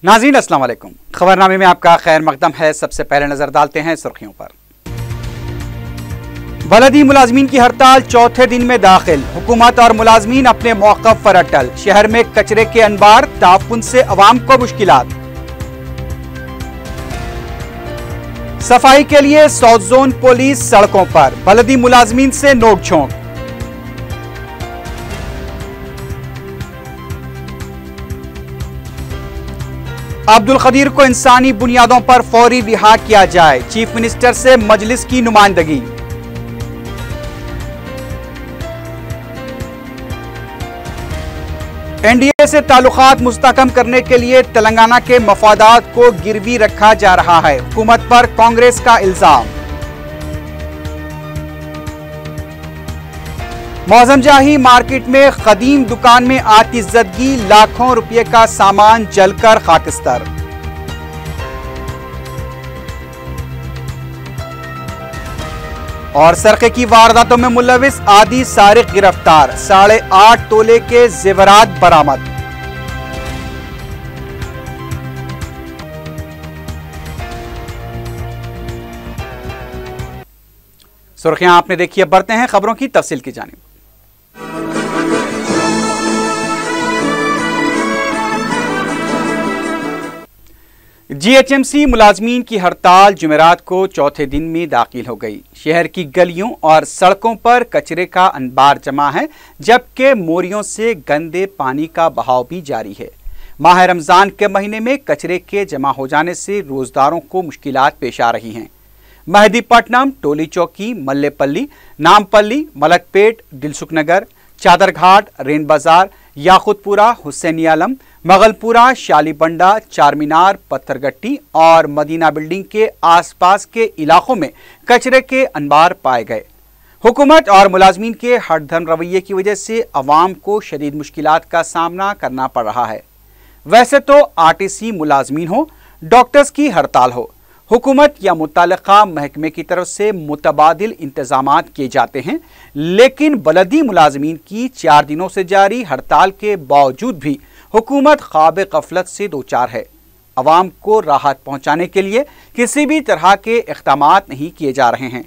नाज़रीन अस्सलाम वालेकुम। खबरनामे में आपका खैर मकदम है। सबसे पहले नजर डालते हैं सुर्खियों पर। बलदी मुलाजमीन की हड़ताल चौथे दिन में दाखिल। हुकूमत और मुलाजमीन अपने मौक़िफ़ पर अटल। शहर में कचरे के अनबार, ताफुन से अवाम को मुश्किलात। सफाई के लिए साउथ जोन पुलिस सड़कों पर, बलदी मुलाजमीन से नोक-झोंक। अब्दुल कदीर को इंसानी बुनियादों पर फौरी रिहा किया जाए, चीफ मिनिस्टर से मजलिस की नुमाइंदगी। एनडीए से ताल्लुकात मुस्तहकम करने के लिए तेलंगाना के मफादात को गिरवी रखा जा रहा है, हुकूमत पर कांग्रेस का इल्जाम। मौजम जाही मार्केट में कदीम दुकान में आतिशज़दगी, लाखों रुपए का सामान जलकर खाकिस्तर। और सरके की वारदातों में मुलविस आदि सारिक गिरफ्तार, 8.5 तोले के जेवरात बरामद। सुर्खियां आपने देखी, अब बढ़ते हैं खबरों की तफसील की जानिब। जीएचएमसी मुलाजमीन की हड़ताल जुमेरात को चौथे दिन में दाखिल हो गई। शहर की गलियों और सड़कों पर कचरे का अनबार जमा है, जबकि मोरियों से गंदे पानी का बहाव भी जारी है। माह रमजान के महीने में कचरे के जमा हो जाने से रोजदारों को मुश्किलात पेश आ रही हैं। महदीपट्टनम, टोली चौकी, मल्लेपल्ली, नामपल्ली, मलकपेट, दिलसुखनगर, चादरघाट, रेन बाजार, याकुतपुरा, हुसैनी आलम, मगलपुरा, शालीबंडा, चारमीनार, पत्थरगट्टी और मदीना बिल्डिंग के आसपास के इलाकों में कचरे के अनबार पाए गए। हुकूमत और मुलाजमीन के हठधर्म रवैये की वजह से अवाम को शदीद मुश्किलात का सामना करना पड़ रहा है। वैसे तो आरटीसी मुलाजमीन हो, डॉक्टर्स की हड़ताल हो, हुकूमत या मुताल्लिका महकमे की तरफ से मुतबादिल इंतजामात किए जाते हैं, लेकिन बलदी मुलाजमीन की 4 दिनों से जारी हड़ताल के बावजूद भी हुकूमत ख्वाब गफलत से दो चार है। अवाम को राहत पहुंचाने के लिए किसी भी तरह के इक़दामात नहीं किए जा रहे हैं।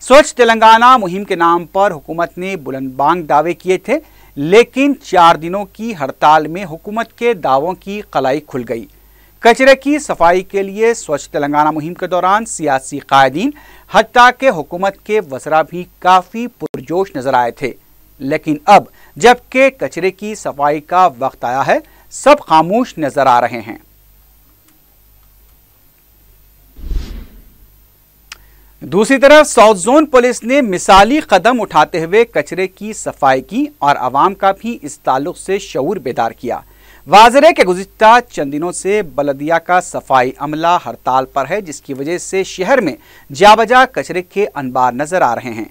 स्वच्छ तेलंगाना मुहिम के नाम पर हुकूमत ने बुलंदबांग दावे किए थे, लेकिन 4 दिनों की हड़ताल में हुकूमत के दावों की कलाई खुल गई। कचरे की सफाई के लिए स्वच्छ तेलंगाना मुहिम के दौरान सियासी कायदीन हत्ता के हुकूमत के वज़रा भी काफ़ी पुरजोश नजर आए थे, लेकिन अब जबकि कचरे की सफाई का वक्त आया है, सब खामोश नजर आ रहे हैं। दूसरी तरफ साउथ जोन पुलिस ने मिसाली कदम उठाते हुए कचरे की सफाई की और आवाम का भी इस ताल्लुक से शऊर बेदार किया। वाज़रे के गुज़िश्ता चंद दिनों से बलदिया का सफाई अमला हड़ताल पर है, जिसकी वजह से शहर में जाबजा कचरे के अनबार नजर आ रहे हैं।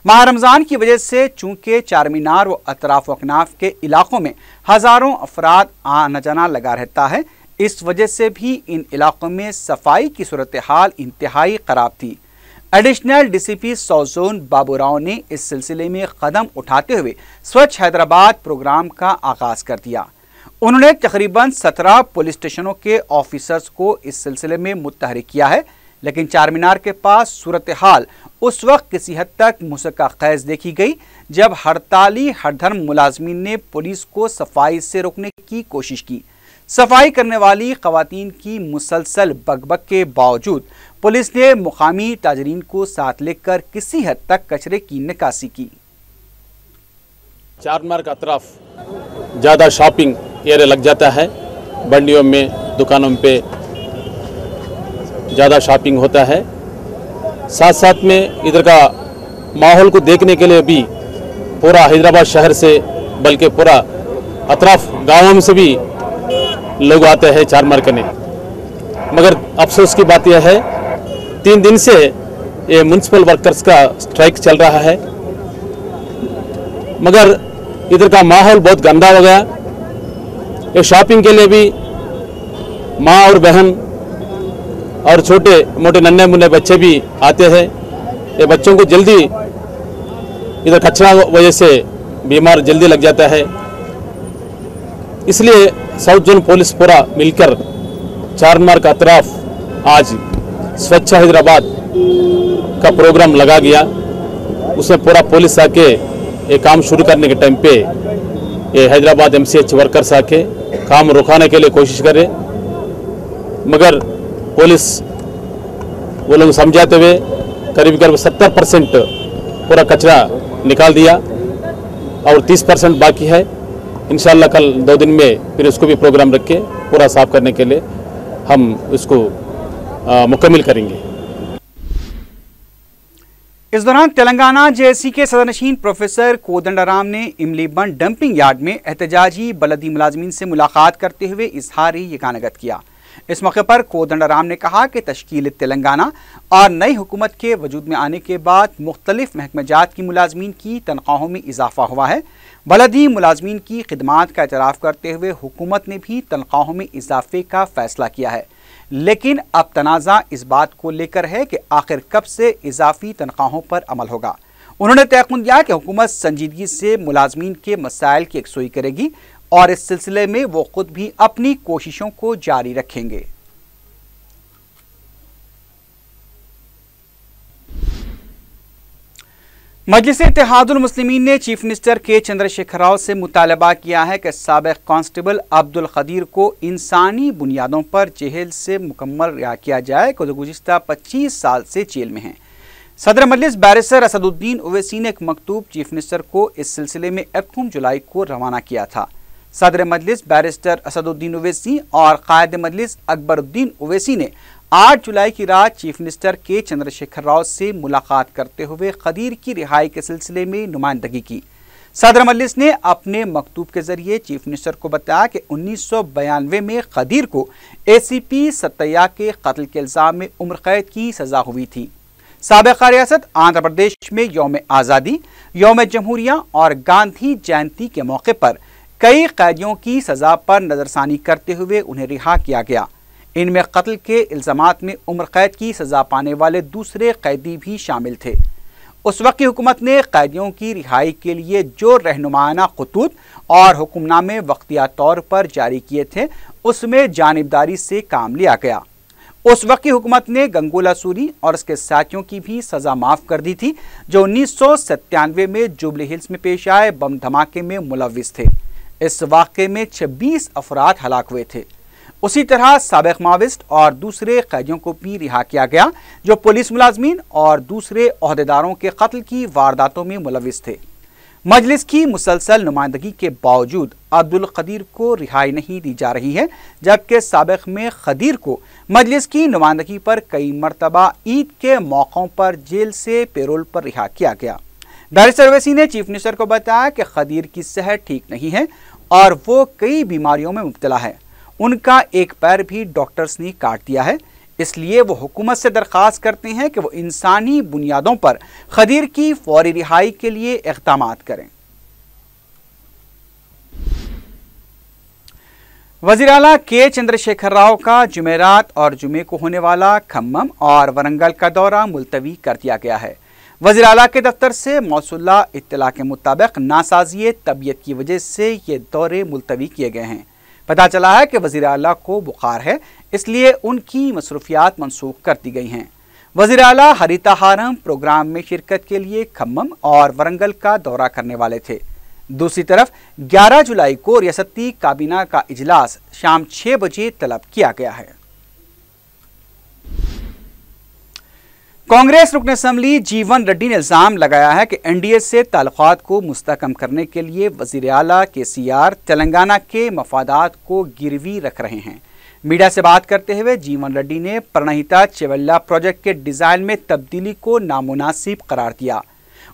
माह रमजान की वजह से चूंकि चारमीनार व अतराफ अकनाफ के इलाकों में हजारों अफराद आना जाना लगा रहता है, इस वजह से भी इन इलाकों में सफाई की सूरत हाल इंतहाई खराब थी। Additional DCP south zone Babu Rao ने इस सिलसिले में कदम उठाते हुए स्वच्छ हैदराबाद प्रोग्राम का आगाज कर दिया। उन्होंने तकरीबन 17 पुलिस स्टेशनों के ऑफिसर्स को इस सिलसिले में मुतहरिक किया है, लेकिन चारमीनार के पास सूरत हाल उस वक्त किसी हद तक मुसक्का खैज देखी गई जब हड़ताली हठधर्म मुलाजमीन ने पुलिस को सफाई से रोकने की कोशिश की। सफाई करने वाली खवातीन की मुसलसल बकबक के बावजूद पुलिस ने मुकामी ताजरीन को साथ लेकर किसी हद तक कचरे की निकासी की। चारमीनार का तरफ ज़्यादा शॉपिंग एरिया लग जाता है, मंडियों में, दुकानों पे ज़्यादा शॉपिंग होता है। साथ साथ में इधर का माहौल को देखने के लिए भी पूरा हैदराबाद शहर से बल्कि पूरा अतराफ गाँवों से भी लोग आते हैं चारमीनार करने। मगर अफसोस की बात यह है, 3 दिन से ये म्यूनसिपल वर्कर्स का स्ट्राइक चल रहा है, मगर इधर का माहौल बहुत गंदा हो गया। ये शॉपिंग के लिए भी माँ और बहन और छोटे मोटे नन्हे मुन्ने बच्चे भी आते हैं। ये बच्चों को जल्दी इधर कचरा वजह से बीमार जल्दी लग जाता है, इसलिए साउथ जोन पुलिस पूरा मिलकर चारमीनार का अतराफ आज स्वच्छ हैदराबाद का प्रोग्राम लगा गया। उसमें पूरा पुलिस आके ये काम शुरू करने के टाइम पे ये हैदराबाद MCH वर्कर्स आके काम रुकाने के लिए कोशिश करे, मगर पुलिस वो लोग समझाते हुए करीब 70% पूरा कचरा निकाल दिया और 30% बाकी है। इंशाल्लाह कल 2 दिन में फिर उसको भी प्रोग्राम रख के पूरा साफ करने के लिए हम उसको मुकम्मल करेंगे। इस दौरान तेलंगाना JSC के सदरनशीन प्रोफेसर कोदंडराम ने इमली बंड डंपिंग यार्ड में एहतजाजी बलदी मुलाजमीन से मुलाकात करते हुए इजहारी यकानगत किया। इस मौके पर कोदंडराम ने कहा कि तश्कील तेलंगाना और नई हुकूमत के वजूद में आने के बाद मुख्तलिफ महकमेजात की मुलाजमीन की तनख्वाहों में इजाफा हुआ है। बलदी मुलाजमीन की खिदमात का एतराफ़ करते हुए हुकूमत ने भी तनख्वाहों में इजाफे का फैसला किया है, लेकिन अब तनाज़ा इस बात को लेकर है कि आखिर कब से इजाफी तनख्वाहों पर अमल होगा। उन्होंने तयक़ुन दिया कि हुकूमत संजीदगी से मुलाजमीन के मसाइल की यकसुई करेगी और इस सिलसिले में वो खुद भी अपनी कोशिशों को जारी रखेंगे। मजलिस इत्तेहादुल मुस्लिमीन ने चीफ मिनिस्टर के चंद्रशेखर राव से मुतालबा किया है कि साबिक़ कांस्टेबल अब्दुल क़दीर को इंसानी बुनियादों पर जेल से मुकम्मल रिहा किया जाए, जो गुज़िश्ता 25 साल से जेल में हैं। सदर मजलिस बैरिस्टर असदुद्दीन ओवैसी ने एक मकतूब चीफ मिनिस्टर को इस सिलसिले में 1 जुलाई को रवाना किया था। सदर मजलिस बैरिस्टर असदुद्दीन ओवैसी और कायद मजलिस अकबरुद्दीन ओवैसी ने 8 जुलाई की रात चीफ मिनिस्टर के चंद्रशेखर राव से मुलाकात करते हुए क़दीर की रिहाई के सिलसिले में नुमाइंदगी की। सदर मजलिस ने अपने मकतूब के जरिए चीफ मिनिस्टर को बताया कि 1992 में क़दीर को ACP सत्तैया के कत्ल के इल्ज़ाम में उम्र कैद की सज़ा हुई थी। साबिक़ा रियासत आंध्र प्रदेश में यौम आज़ादी, यौम जमहूरिया और गांधी जयंती के मौके पर कई कैदियों की सज़ा पर नज़रसानी करते हुए उन्हें रिहा किया गया। इनमें कत्ल के इल्ज़ामात में उम्र कैद की सज़ा पाने वाले दूसरे कैदी भी शामिल थे। उस वक्त की हुकूमत ने कैदियों की रिहाई के लिए जो रहनुमाना खतूत और हुक्मनामे वक्तिया तौर पर जारी किए थे, उसमें जानिबदारी से काम लिया गया। उस वक्त की हुकूमत ने गंगोला सूरी और उसके साथियों की भी सज़ा माफ़ कर दी थी, जो 1997 में जुबली हिल्स में पेश आए बम धमाके में मुलव्विस थे। इस वाक़े में 26 अफराद हलाक हुए थे। उसी तरह साबिक़ माविस्ट और दूसरे कैदियों को भी रिहा किया गया, जो पुलिस मुलाजमीन और दूसरे ओहदेदारों के कत्ल की वारदातों में मुलव्विस थे। मजलिस की मुसलसल नुमाइंदगी के बावजूद अब्दुल क़दीर को रिहाई नहीं दी जा रही है, जबकि साबिक़ में क़दीर को मजलिस की नुमाइंदगी पर कई मरतबा ईद के मौक़ों पर जेल से पेरोल पर रिहा किया गया। बैरिस्टर ओवैसी ने चीफ मिनिस्टर को बताया कि क़दीर की सेहत ठीक नहीं है और वो कई बीमारियों में मुब्तला है। उनका एक पैर भी डॉक्टर्स ने काट दिया है, इसलिए वो हुकूमत से दरख्वास्त करते हैं कि वो इंसानी बुनियादों पर क़दीर की फौरी रिहाई के लिए इक़दामात करें। वज़ीर आला के चंद्रशेखर राव का जुमेरात और जुमे को होने वाला खम्मम और वरंगल का दौरा मुलतवी कर दिया गया है। वज़ीर आला के दफ्तर से मौसूला इत्तला के मुताबिक नासाज़ी तबीयत की वजह से ये दौरे मुलतवी किए गए हैं। पता चला है कि वज़ीर आला को बुखार है, इसलिए उनकी मसरूफियात मनसूख कर दी गई हैं। वज़ीर आला हरिताहारम प्रोग्राम में शिरकत के लिए खम्मम और वरंगल का दौरा करने वाले थे। दूसरी तरफ 11 जुलाई को रियासती काबीना का इजलास शाम 6 बजे तलब किया गया है। कांग्रेस रुकन असम्बली जीवन रेड्डी ने इल्जाम लगाया है कि NDA से ताल्लुकात को मुस्तहकम करने के लिए वज़ीर आला KCR तेलंगाना के मफादात को गिरवी रख रहे हैं। मीडिया से बात करते हुए जीवन रेड्डी ने प्रणहिता चेवेल्ला प्रोजेक्ट के डिज़ाइन में तब्दीली को नामुनासिब करार दिया।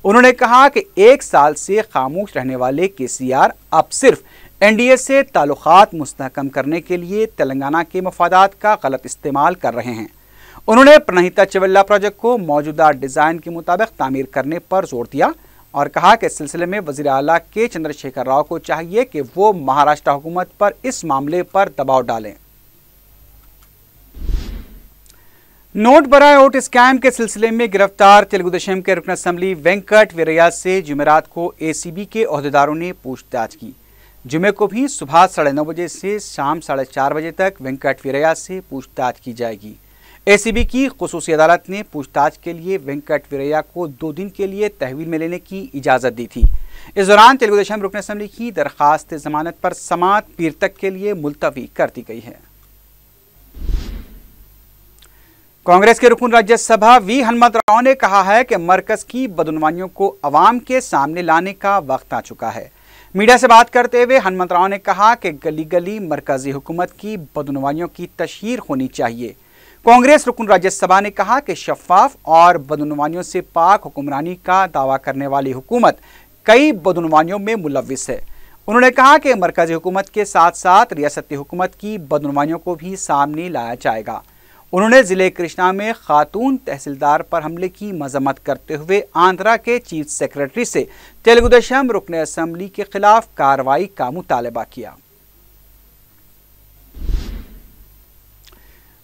उन्होंने कहा कि 1 साल से खामोश रहने वाले KCR अब सिर्फ NDA से ताल्लुकात मुस्तहकम करने के लिए तेलंगाना के मफादात का गलत इस्तेमाल कर रहे हैं। उन्होंने प्रणहिता चेवेल्ला प्रोजेक्ट को मौजूदा डिज़ाइन के मुताबिक तामीर करने पर जोर दिया और कहा कि इस सिलसिले में वज़ीर आला के चंद्रशेखर राव को चाहिए कि वो महाराष्ट्र हुकूमत पर इस मामले पर दबाव डालें। नोट बराए वोट स्कैम के सिलसिले में गिरफ्तार तेलुगु देशम के रुकन असम्बली वेंकट वीरैया से जुमेरात को ACB के ओहदेदारों ने पूछताछ की। जुमे को भी सुबह 9:30 बजे से शाम 4:30 बजे तक वेंकट वीरैया से पूछताछ की जाएगी। एसीबी की खुसूसी अदालत ने पूछताछ के लिए वेंकट वीरैया को 2 दिन के लिए तहवील में लेने की इजाजत दी थी। इस दौरान तेलुगु देशम रुकन असम्बली की दरखास्त जमानत पर समाअत पीर तक के लिए मुलतवी कर दी गई है। कांग्रेस के रुकन राज्यसभा वी हनुमंतराव ने कहा है कि मरकज की बदनुमानियों को अवाम के सामने लाने का वक्त आ चुका है। मीडिया से बात करते हुए हनुमंतराव ने कहा कि गली गली मरकजी हुकूमत की बदनुमानियों की तशहीर होनी चाहिए। कांग्रेस रुकन राज्यसभा ने कहा कि शफाफ और बदनुमानियों से पाक हुक्मरानी का दावा करने वाली हुकूमत कई बदनुमानियों में मुलविस है। उन्होंने कहा कि मरकजी हुकूमत के साथ साथ रियासती हुकूमत की बदनुमानियों को भी सामने लाया जाएगा। उन्होंने जिले कृष्णा में खातून तहसीलदार पर हमले की मजम्मत करते हुए आंध्रा के चीफ सेक्रेटरी से तेलुगु देशम रुकन असम्बली के खिलाफ कार्रवाई का मुतालबा किया।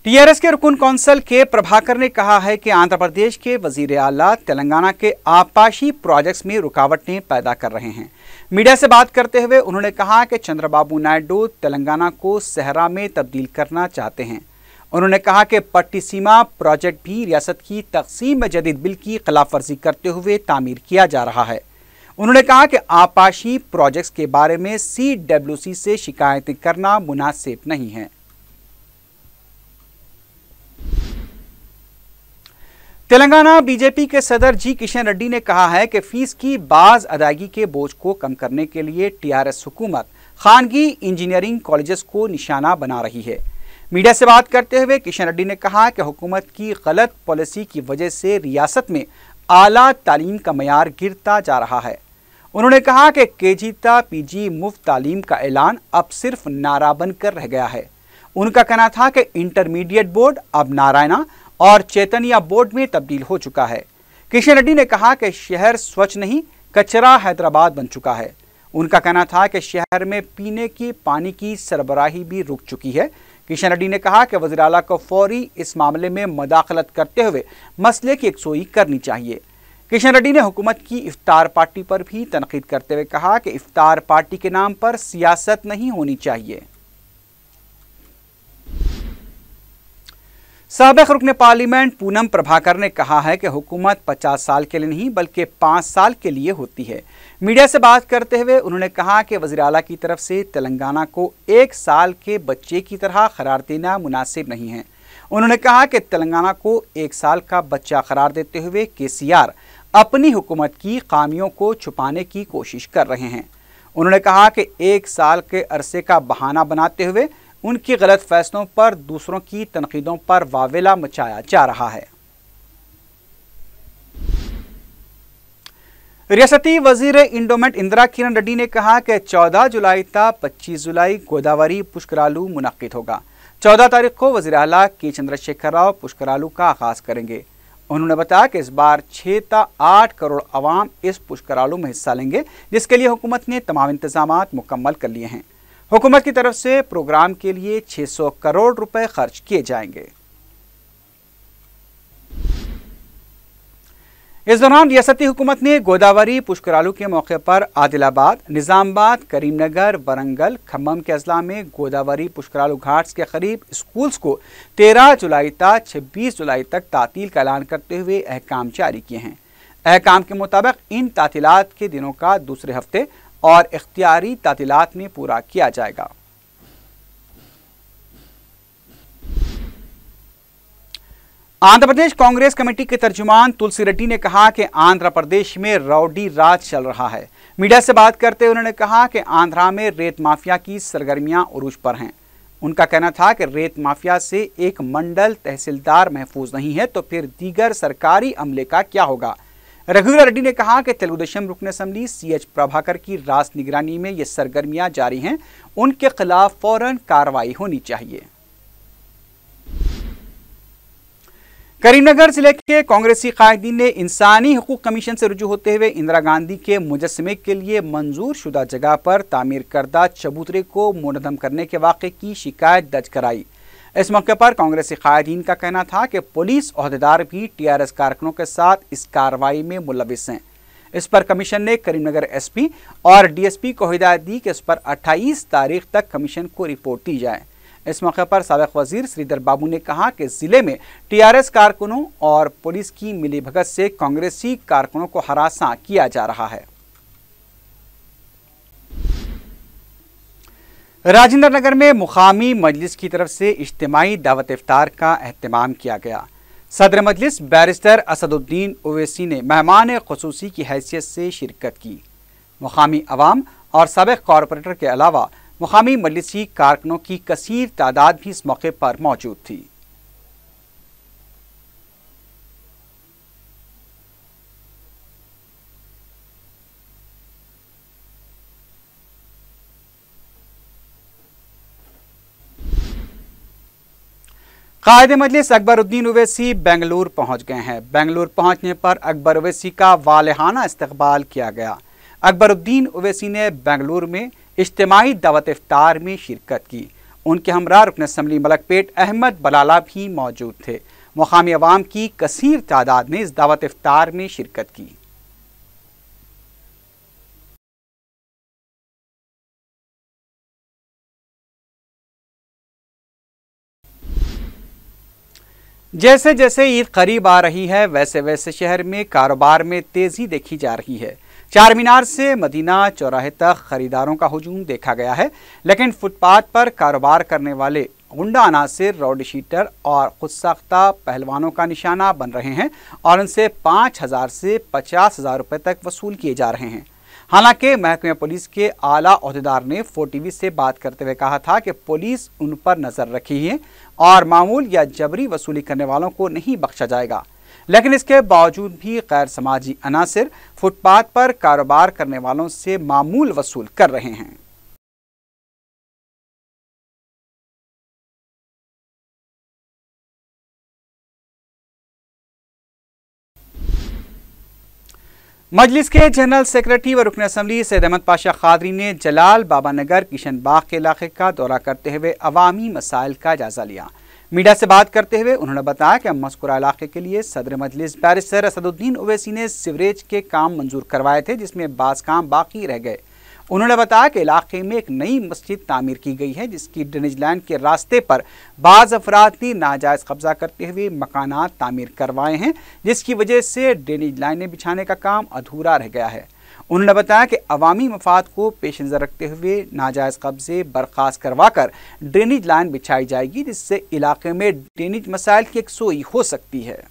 टीआरएस के रुकन कौंसल के प्रभाकर ने कहा है कि आंध्र प्रदेश के वजीर आला तेलंगाना के आपाशी प्रोजेक्ट्स में रुकावटें पैदा कर रहे हैं। मीडिया से बात करते हुए उन्होंने कहा कि चंद्रबाबू नायडू तेलंगाना को सहरा में तब्दील करना चाहते हैं। उन्होंने कहा कि पट्टीसीमा प्रोजेक्ट भी रियासत की तकसीम जदीद बिल की खिलाफ वर्जी करते हुए तामीर किया जा रहा है। उन्होंने कहा कि आपाशी प्रोजेक्ट्स के बारे में CWC से शिकायतें करना मुनासिब नहीं है। तेलंगाना बीजेपी के सदर जी किशन रेड्डी ने कहा है कि फीस की बाज अदायगी के बोझ को कम करने के लिए टीआरएस हुकूमत खानगी इंजीनियरिंग कॉलेजेस को निशाना बना रही है। मीडिया से बात करते हुए किशन रेड्डी ने कहा कि हुकूमत की गलत पॉलिसी की वजह से रियासत में आला तालीम का मयार गिरता जा रहा है। उन्होंने कहा कि केजी ता पीजी मुफ्त तालीम का ऐलान अब सिर्फ नारा बनकर रह गया है। उनका कहना था कि इंटरमीडिएट बोर्ड अब नारायणा और चैतन्या बोर्ड में तब्दील हो चुका है। किशन रेड्डी ने कहा कि शहर स्वच्छ नहीं कचरा हैदराबाद बन चुका है। उनका कहना था कि शहर में पीने की पानी की सरबराही भी रुक चुकी है। किशन रेड्डी ने कहा कि वज़ीर आला को फौरी इस मामले में मदाखलत करते हुए मसले की यकसोई करनी चाहिए। किशन रेड्डी ने हुकूमत की इफ्तार पार्टी पर भी तनकीद करते हुए कहा कि इफ्तार पार्टी के नाम पर सियासत नहीं होनी चाहिए। साबिक रुकन पार्लियामेंट पूनम प्रभाकर ने कहा है कि हुकूमत 50 साल के लिए नहीं बल्कि 5 साल के लिए होती है। मीडिया से बात करते हुए उन्होंने कहा कि वज़ीर आला की तरफ से तेलंगाना को 1 साल के बच्चे की तरह करार देना मुनासिब नहीं है। उन्होंने कहा कि तेलंगाना को 1 साल का बच्चा करार देते हुए केसीआर अपनी हुकूमत की खामियों को छुपाने की कोशिश कर रहे हैं। उन्होंने कहा कि 1 साल के अरसे का बहाना बनाते हुए उनके गलत फैसलों पर दूसरों की तनकीदों पर वावेला मचाया जा रहा है। रियासती वजीर इंडोमेंट इंदिरा किरण रेड्डी ने कहा कि 14 जुलाई तक 25 जुलाई गोदावरी पुष्करालू मुनक्किद होगा। 14 तारीख को वजीर आला के चंद्रशेखर राव पुष्करालू का आगाज करेंगे। उन्होंने बताया कि इस बार 6 से 8 करोड़ अवाम इस पुष्करालू में हिस्सा लेंगे, जिसके लिए हुकूमत ने तमाम इंतजाम मुकम्मल कर लिए हैं। हुकूमत की तरफ से प्रोग्राम के लिए 600 करोड़ रुपए खर्च किए जाएंगे। इस दौरान रियासती हुकूमत ने गोदावरी पुष्करालू के मौके पर आदिलाबाद, निजामाबाद, करीमनगर, वरंगल, खम्मम के अजला में गोदावरी पुष्करालू घाट्स के करीब स्कूल्स को 13 जुलाई तक 26 जुलाई तक तातील का ऐलान करते हुए अहकाम जारी किए हैं। अहकाम के मुताबिक इन तातीलात के दिनों का दूसरे हफ्ते और इख्तियारी तातीलात में पूरा किया जाएगा। आंध्र प्रदेश कांग्रेस कमेटी के तर्जुमान तुलसी रेड्डी ने कहा कि आंध्र प्रदेश में रौडी राज चल रहा है। मीडिया से बात करते हुए उन्होंने कहा कि आंध्रा में रेत माफिया की सरगर्मियां उरूज पर हैं। उनका कहना था कि रेत माफिया से एक मंडल तहसीलदार महफूज नहीं है तो फिर दीगर सरकारी अमले का क्या होगा। रघुवीर रेड्डी ने कहा कि तेलुगु देशम रुकन असम्बली CH प्रभाकर की राज निगरानी में ये सरगर्मियां जारी हैं, उनके खिलाफ फौरन कार्रवाई होनी चाहिए। करीमनगर जिले के कांग्रेसी कायदीन ने इंसानी हुकूक कमीशन से रुजू होते हुए इंदिरा गांधी के मुजस्समे के लिए मंजूर शुदा जगह पर तामीर करदा चबूतरे को मुनहदम करने के वाक़े की शिकायत दर्ज कराई। इस मौके पर कांग्रेसी कायदीन का कहना था कि पुलिस ओहदेदार भी TRS कारकुनों के साथ इस कार्रवाई में मुलविस हैं। इस पर कमीशन ने करीमनगर एसपी और डीएसपी को हिदायत दी कि इस पर 28 तारीख तक कमीशन को रिपोर्ट दी जाए। इस मौके पर साबिक वजीर श्रीधर बाबू ने कहा कि जिले में टीआरएस कारकुनों और पुलिस की मिलीभगत से कांग्रेसी कारकुनों को हरासा किया जा रहा है। राजेंद्र नगर में मुकामी मजलिस की तरफ से इज्तिमाई दावत इफ्तार का एहतमाम किया गया। सदर मजलिस बैरिस्टर असदुद्दीन ओवैसी ने मेहमान खुसूसी की हैसियत से शिरकत की। मुकामी अवाम और साबिक कॉरपोरेटर के अलावा मुकामी मजलिसी कारकुनों की कसीर तादाद भी इस मौके पर मौजूद थी। कायदे मजलिस अकबरुद्दीन ओवैसी बेंगलुरु पहुंच गए हैं। बेंगलुरु पहुंचने पर अकबर ओवैसी का वालेहाना इस्तकबाल किया गया। अकबरुद्दीन ओवैसी ने बेंगलुरु में इज्तिमाई दावत इफ्तार में शिरकत की। उनके हमरा रुकन असम्बली मलकपेट अहमद बलाला भी मौजूद थे। मुकामी अवाम की कसीर तादाद ने इस दावत इफ्तार में शिरकत की। जैसे जैसे ईद करीब आ रही है वैसे वैसे शहर में कारोबार में तेजी देखी जा रही है। चार मीनार से मदीना चौराहे तक खरीदारों का हुजूम देखा गया है, लेकिन फुटपाथ पर कारोबार करने वाले गुंडा अनासिर रौडी शीटर और खुदसाख्ता पहलवानों का निशाना बन रहे हैं और उनसे 5,000 से 50,000 रुपए तक वसूल किए जा रहे हैं। हालांकि महकमे पुलिस के आला ओहदेदार ने 4TV से बात करते हुए कहा था कि पुलिस उन पर नजर रखी है और मामूल या जबरी वसूली करने वालों को नहीं बख्शा जाएगा, लेकिन इसके बावजूद भी गैर समाजी अनासिर फुटपाथ पर कारोबार करने वालों से मामूल वसूल कर रहे हैं। मजलिस के जनरल सेक्रेटरी व रुकन असम्बली सैयद अहमद पाशा खादरी ने जलाल बाबा नगर किशन बाग के इलाके का दौरा करते हुए अवामी मसाइल का जायजा लिया। मीडिया से बात करते हुए उन्होंने बताया कि मज़कूरा इलाके के लिए सदर मजलिस बैरिस्टर असदुद्दीन ओवैसी ने सीवरेज के काम मंजूर करवाए थे, जिसमें बाज़ काम बाकी रह गए। उन्होंने बताया कि इलाके में एक नई मस्जिद तामीर की गई है, जिसकी ड्रेनेज लाइन के रास्ते पर बाज़ अफराद ने नाजायज़ कब्जा करते हुए मकानात तामीर करवाए हैं, जिसकी वजह से ड्रेनेज लाइनें बिछाने का काम अधूरा रह गया है। उन्होंने बताया कि अवामी मफाद को पेश नज़र रखते हुए नाजायज़ कब्जे बर्खास्त करवाकर ड्रेनेज लाइन बिछाई जाएगी, जिससे इलाके में ड्रेनेज मसाइल की यकसुई हो सकती है।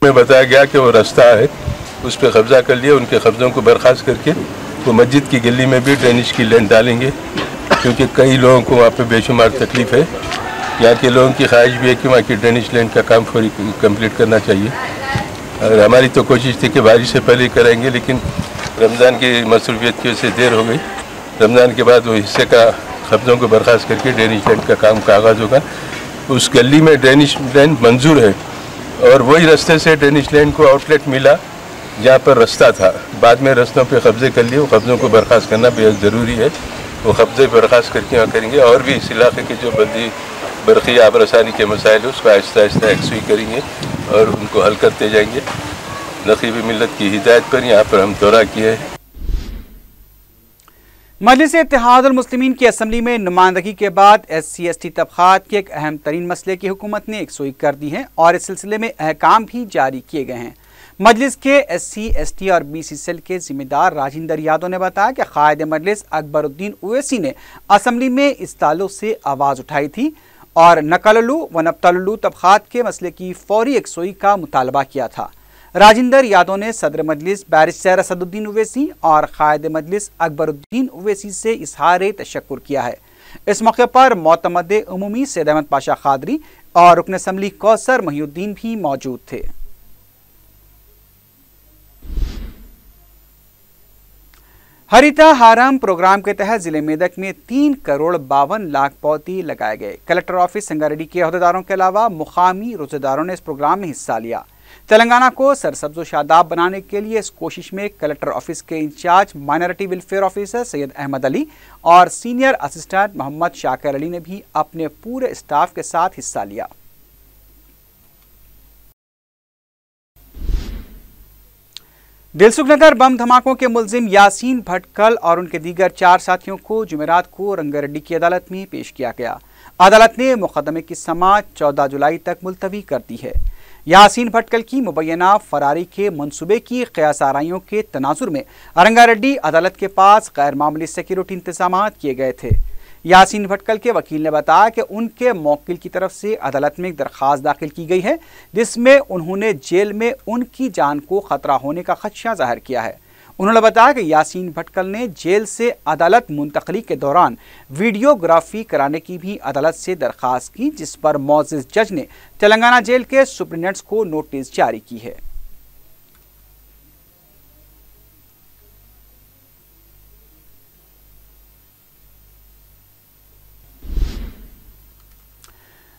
में बताया गया कि वो रास्ता है उस पर कब्जा कर लिया, उनके कब्जों को बर्खास्त करके वो मस्जिद की गली में भी ड्रेनेज की लाइन डालेंगे, क्योंकि कई लोगों को वहाँ पे बेशुमार तकलीफ है। यहाँ के लोगों की ख्वाहिश भी है कि वहाँ की ड्रेनेज लाइन का काम फौरी कंप्लीट करना चाहिए। और हमारी तो कोशिश थी कि बारिश से पहले करेंगे, लेकिन रमज़ान की मसरूफियत की वजह से देर हो गई। रमज़ान के बाद वो हिस्से का कब्जों को बर्खास्त करके ड्रेनेज लाइन का काम का आगाज़ होगा। उस गली में ड्रेनेज लाइन मंजूर है और वही रास्ते से ड्रेनेज लाइन को आउटलेट मिला जहाँ पर रास्ता था। बाद में रास्तों पे कब्जे कर लिए, वो कब्जों को बर्खास्त करना बेहद ज़रूरी है। वो कब्जे बर्खास्त करके वहाँ करेंगे और भी इस इलाके के जो बल्दी बरक़ी आबरसानी के मसाइल है उसको आहिस्ता आहिस्ता यकसुई करेंगे और उनको हल करते जाएंगे। नक़ीब मिल्लत की हिदायत पर यहाँ पर हम दौरा किए। मजलिस इत्तेहादुल मुस्लिमीन की असम्बली में नुमाइंदगी के बाद SC/ST तबक़ात के एक अहम तरीन मसले की हुकूमत ने यकसुई कर दी है और इस सिलसिले में अहकाम भी जारी किए गए हैं। मजलिस के SC/ST और BC सेल के जिम्मेदार राजेंद्र यादव ने बताया कि कायदे मजलिस अकबरुद्दीन ओवैसी ने असम्बली में इस ताल्लुक से आवाज़ उठाई थी और नकललू व नब्तललू तबक़ात के मसले की फौरी यकसुई का मुतालबा किया था। राजेंद्र यादव ने सदर मजलिस बैरिस्टर असदुद्दीन ओवैसी और कायदे मजलिस अकबरुद्दीन ओवैसी से इजहार तशक्कुर किया है। इस मौके पर मोतमद उमूमी सैयद अहमद पाशा खादरी और रुकन असम्बली कौसर महिउद्दीन भी मौजूद थे। हरिता हारम प्रोग्राम के तहत जिले मेदक में 3 करोड़ 52 लाख पौधे लगाए गए। कलेक्टर ऑफिस संगारेड्डी के अहदेदारों के अलावा मुकामी रोजेदारों ने इस प्रोग्राम में हिस्सा लिया। तेलंगाना को सरसब्ज शादाब बनाने के लिए इस कोशिश में कलेक्टर ऑफिस के in charge minority welfare officer Syed Ahmed Ali और सीनियर असिस्टेंट मोहम्मद शाकिर अली ने भी अपने पूरे स्टाफ के साथ हिस्सा लिया। दिलसुखनगर बम धमाकों के मुलजिम यासीन भटकल और उनके दीगर 4 साथियों को जुमेरात को रंगारेड्डी की अदालत में पेश किया गया। अदालत ने मुकदमे की समाअत 14 जुलाई तक मुलतवी कर दी है। यासीन भटकल की मुबैना फरारी के मंसूबे की क़यास आराइयों के तनाजुर में रंगारेड्डी अदालत के पास गैर मामूली सिक्योरिटी इंतजाम किए गए थे। यासीन भटकल के वकील ने बताया कि उनके मौकिल की तरफ से अदालत में एक दरख्वास्त दाखिल की गई है, जिसमें उन्होंने जेल में उनकी जान को खतरा होने का खदशा जाहिर किया है। उन्होंने बताया कि यासीन भटकल ने जेल से अदालत मुंतकली के दौरान वीडियोग्राफी कराने की भी अदालत से दरख्वास्त की, जिस पर मौजिज़ जज ने तेलंगाना जेल के सुप्रिंटेंडेंट को नोटिस जारी की है।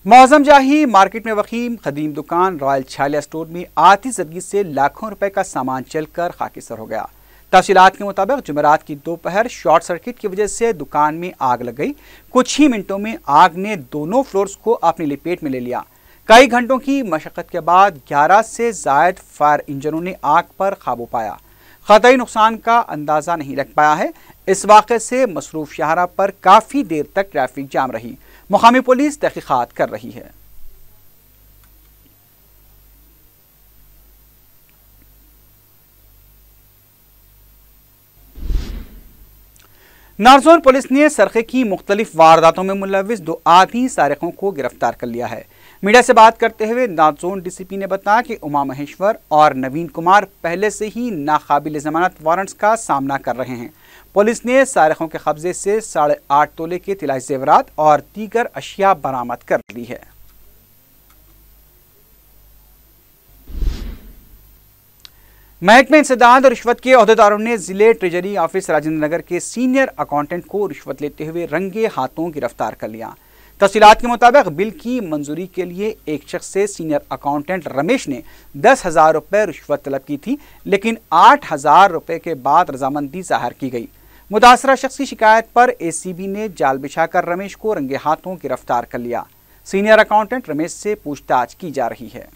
मौजम जाही मार्केट में वकीम कदीम दुकान रॉयल छालिया स्टोर में आतिशबाजी से लाखों रुपए का सामान चलकर खाकिसर हो गया। तफसीलात के मुताबिक जुमेरात की दोपहर शॉर्ट सर्किट की वजह से दुकान में आग लग गई। कुछ ही मिनटों में आग ने दोनों फ्लोर्स को अपनी लपेट में ले लिया। कई घंटों की मशक्कत के बाद 11 से ज़ायद फायर इंजनों ने आग पर काबू पाया। ख़तई नुकसान का अंदाज़ा नहीं लग पाया है। इस वाक़े से मसरूफ शाहरा पर काफ़ी देर तक ट्रैफिक जाम रही। मुकामी पुलिस तहकीकात कर रही है। नारजोन पुलिस ने सरखे की मुख्तलिफ वारदातों में मुलविस 2 आधी सारिकों को गिरफ्तार कर लिया है। मीडिया से बात करते हुए नारजोन डीसीपी ने बताया कि उमा महेश्वर और नवीन कुमार पहले से ही नाकाबिल जमानत वारंट्स का सामना कर रहे हैं। पुलिस ने सारिकों के कब्जे से 8.5 तोले के तिलाई जेवरात और दीगर अशिया बरामद कर ली है। महकमे इंसदाद और रिश्वत के अहदेदारों ने जिले ट्रेजरी ऑफिस राजेंद्र नगर के सीनियर अकाउंटेंट को रिश्वत लेते हुए रंगे हाथों गिरफ्तार कर लिया। तफसीलात के मुताबिक बिल की मंजूरी के लिए एक शख्स से सीनियर अकाउंटेंट रमेश ने 10,000 रुपये रिश्वत तलब की थी, लेकिन 8,000 रुपये के बाद रजामंदी जाहिर की गई। मुतासरा शख्स की शिकायत पर एसीबी ने जाल बिछाकर रमेश को रंगे हाथों गिरफ्तार कर लिया। सीनियर अकाउंटेंट रमेश से पूछताछ की जा रही है।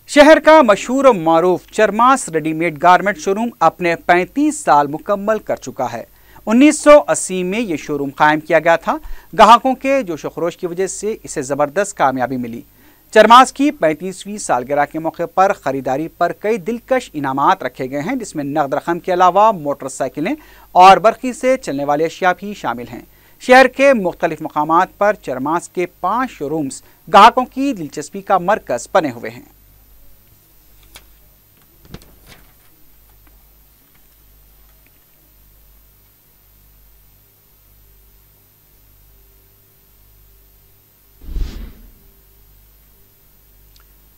शहर का मशहूर और मारूफ चरमास रेडीमेड गारमेंट शोरूम अपने 35 साल मुकम्मल कर चुका है। 1980 में यह शोरूम कायम किया गया था। ग्राहकों के जोश व खरोश की वजह से इसे ज़बरदस्त कामयाबी मिली। चरमास की 35वीं सालगिरह के मौके पर खरीदारी पर कई दिलकश इनामात रखे गए हैं, जिसमें नकद रकम के अलावा मोटरसाइकिलें और बरक़ी से चलने वाले अशिया भी शामिल हैं। शहर के मुख्तलिफ मकामात पर चरमास के 5 शोरूम्स ग्राहकों की दिलचस्पी का मरकज़ बने हुए हैं।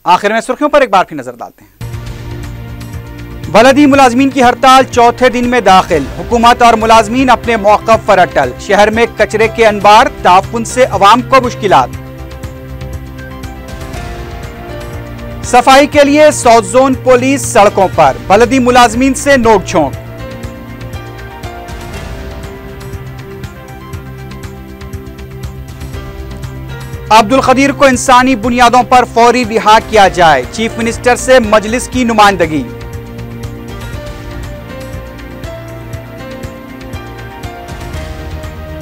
आखिर में सुर्खियों पर एक बार फिर नजर डालते हैं। बलदी मुलाजमीन की हड़ताल चौथे दिन में दाखिल। हुकूमत और मुलाजमीन अपने मौक़िफ़ पर अटल। शहर में कचरे के अनबार, ताफुन से अवाम को मुश्किलात। सफाई के लिए साउथ जोन पुलिस सड़कों पर, बलदी मुलाजमीन से नोक झोंक। अब्दुल खदीर को इंसानी बुनियादों पर फौरी रिहा किया जाए, चीफ मिनिस्टर से मजलिस की नुमाइंदगी।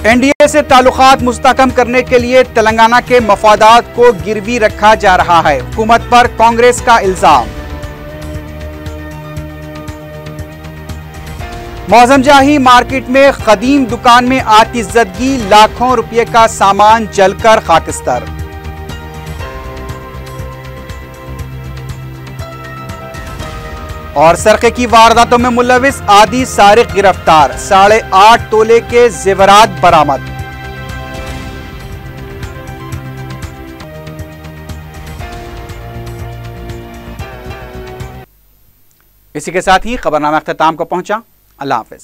एनडीए से ताल्लुकात मुस्तहकम करने के लिए तेलंगाना के मफादात को गिरवी रखा जा रहा है, हुकूमत पर कांग्रेस का इल्जाम। मौजम जाही मार्केट में कदीम दुकान में आतिशबाजी, लाखों रुपए का सामान जलकर खाकिस्तर। और सरखे की वारदातों में मुलविस आदि सारिक गिरफ्तार, 8.5 तोले के जेवरात बरामद। इसी के साथ ही खबरनामा अख्ताम को पहुंचा। अल्लाह हाफिज।